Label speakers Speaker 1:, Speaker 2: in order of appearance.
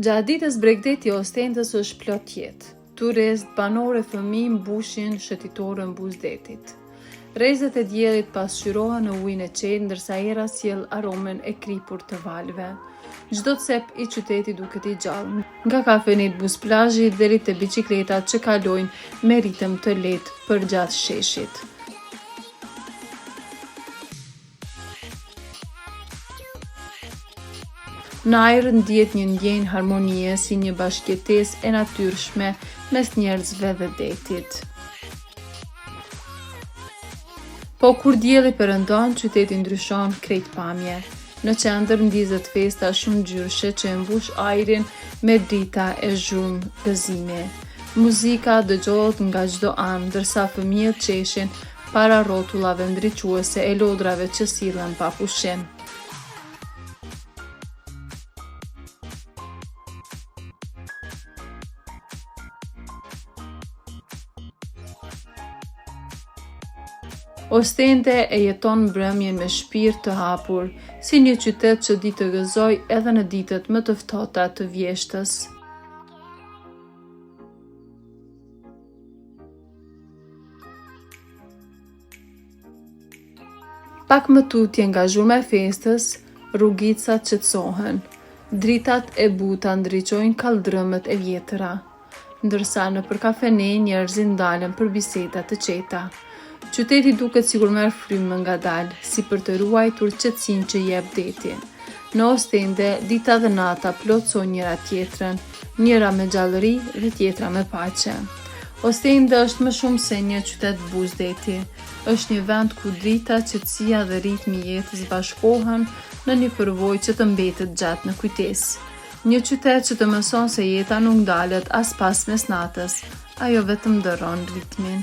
Speaker 1: Gjatë ditës Bregdeti Ostendës është plot jetë. Turist, banore, fëmijë mbushin shëtitorën buzdetit. Rrezet e diellit pasqyrohen në ujin e qetë, ndërsa era sjell aromen e kripur të valve. Çdo cep i qytetit duket i gjallë, nga kafenit buz plazhi deri te biçikletat që kalojnë me ritëm të lehtë përgjatë sheshit. Në ajër ndihet një ndjenjë harmonie, si një bashkëjetesë e natyrshme mes njerëzve dhe detit. Po kur dielli perëndon, qyteti ndryshon krejt pamje. Në qendër ndizet festa shumë ngjyrshe që e mbush ajrin me drita e zhurmë gëzimi. Muzika dëgjohet nga çdo anë, ndërsa fëmijët qeshin para rrotullave ndriçuese e lodrave që sillen pa pushim. Ostende e jeton mbrëmjen me shpirt të hapur, si një qytet që di të gëzoj edhe në ditët më të ftohta të vjeshtës. Pak më tutje nga zhurma e festës, rrugicat qetësohen. Dritat e buta ndriçojnë kaldrëmët e vjetëra, ndërsa nëpër kafene njerëzit ndalen për biseda të qeta. Qyteti duket sikur merr frymë ngadalë, si për të ruajtur qetësinë që jep deti. Në Ostende, dita dhe nata plotësojnë njëra tjetrën, njëra me gjallëri dhe tjetra me paqe. Ostende është më shumë se një qytet buzdeti. Është një vend ku drita, qetësia dhe ritmi i jetës bashkohen në një përvojë që të mbetet gjatë në kujtesë. Një qytet që të mëson se jeta nuk ndalet as pas mesnatës, ajo vetëm ndërron ritmin.